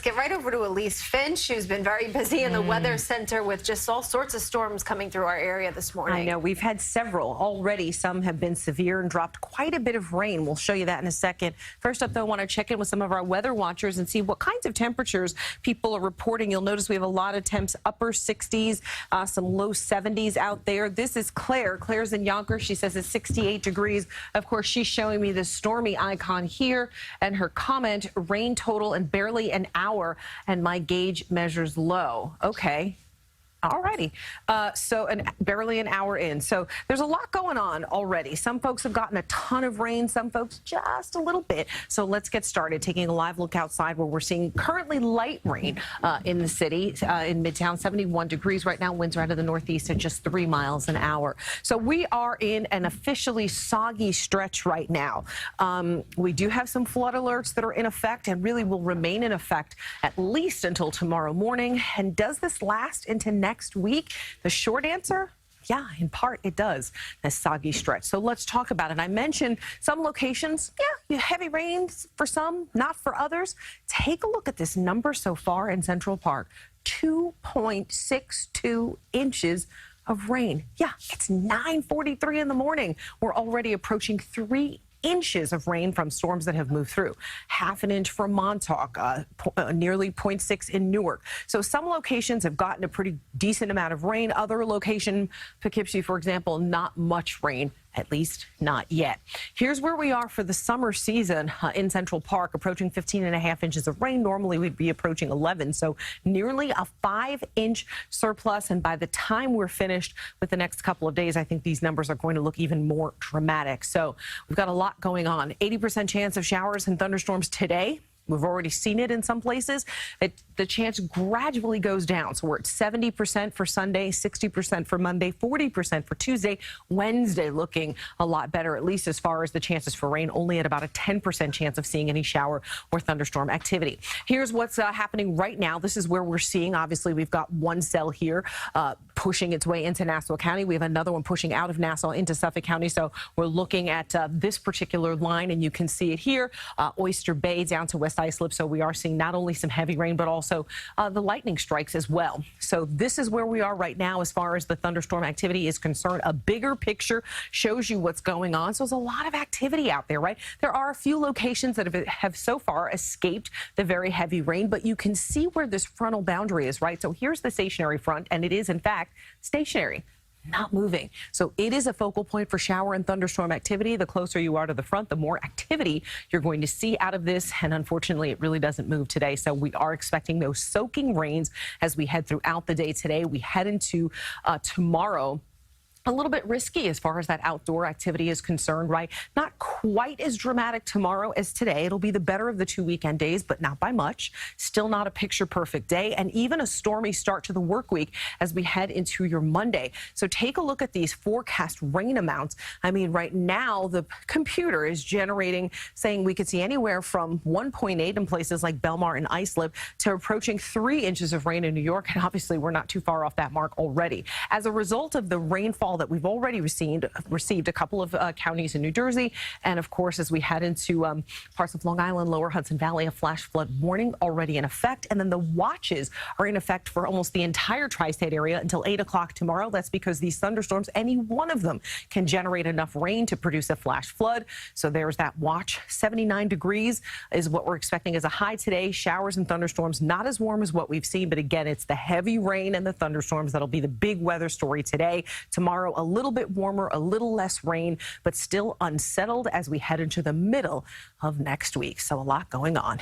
let's get right over to Elise Finch, who's been very busy in the weather center with just all sorts of storms coming through our area this morning. I know. We've had several already. Some have been severe and dropped quite a bit of rain. We'll show you that in a second. First up, though, I want to check in with some of our weather watchers and see what kinds of temperatures people are reporting. You'll notice we have a lot of temps, upper 60s, some low 70s out there. This is Claire. Claire's in Yonkers. She says it's 68 degrees. Of course, she's showing me the stormy icon here, and her comment, rain total in barely an hour, and my gauge measures low. Okay. Alrighty. Barely an hour in. So there's a lot going on already. Some folks have gotten a ton of rain, some folks just a little bit. So let's get started. Taking a live look outside where we're seeing currently light rain in the city, in Midtown, 71 degrees right now. Winds are out of the northeast at just 3 miles an hour. So we are in an officially soggy stretch right now. We do have some flood alerts that are in effect and really will remain in effect at least until tomorrow morning. And does this last into next week? The short answer, yeah, in part it does, this soggy stretch. So let's talk about it. I mentioned some locations, yeah, heavy rains for some, not for others. Take a look at this number so far in Central Park, 2.62 inches of rain. Yeah, it's 9:43 in the morning. We're already approaching 3 inches of rain from storms that have moved through. Half an inch for Montauk, nearly 0.6 in Newark. So some locations have gotten a pretty decent amount of rain. Other location, Poughkeepsie, for example, not much rain. At least not yet. Here's where we are for the summer season in Central Park, approaching 15.5 inches of rain. Normally we'd be approaching 11, so nearly a 5-inch surplus. And by the time we're finished with the next couple of days, I think these numbers are going to look even more dramatic. So we've got a lot going on. 80% chance of showers and thunderstorms today. We've already seen it in some places. The chance gradually goes down. So we're at 70% for Sunday, 60% for Monday, 40% for Tuesday. Wednesday looking a lot better, at least as far as the chances for rain, only at about a 10% chance of seeing any shower or thunderstorm activity. Here's what's happening right now. This is where we're seeing, obviously, we've got one cell here pushing its way into Nassau County. We have another one pushing out of Nassau into Suffolk County. So we're looking at this particular line, and you can see it here, Oyster Bay down to West Islip. So we are seeing not only some heavy rain, but also the lightning strikes as well. So this is where we are right now as far as the thunderstorm activity is concerned. A bigger picture shows you what's going on. So there's a lot of activity out there, right? There are a few locations that have so far escaped the very heavy rain, but you can see where this frontal boundary is, right? So here's the stationary front, and it is, in fact, stationary, not moving. So it is a focal point for shower and thunderstorm activity. The closer you are to the front, the more activity you're going to see out of this. And unfortunately, it really doesn't move today. So we are expecting those soaking rains as we head throughout the day today. We head into tomorrow. A little bit risky as far as that outdoor activity is concerned, right? Not quite as dramatic tomorrow as today. It'll be the better of the 2 weekend days, but not by much. Still not a picture-perfect day, and even a stormy start to the work week as we head into your Monday. So take a look at these forecast rain amounts. I mean, right now, the computer is generating, saying we could see anywhere from 1.8 in places like Belmar and Islip to approaching 3 inches of rain in New York, and obviously we're not too far off that mark already. As a result of the rainfall that we've already received a couple of counties in New Jersey. And of course, as we head into parts of Long Island, lower Hudson Valley, a flash flood warning already in effect. And then the watches are in effect for almost the entire tri-state area until 8 o'clock tomorrow. That's because these thunderstorms, any one of them can generate enough rain to produce a flash flood. So there's that watch. 79 degrees is what we're expecting as a high today. Showers and thunderstorms, not as warm as what we've seen. But again, it's the heavy rain and the thunderstorms that'll be the big weather story today. Tomorrow, a little bit warmer, a little less rain, but still unsettled as we head into the middle of next week. So a lot going on.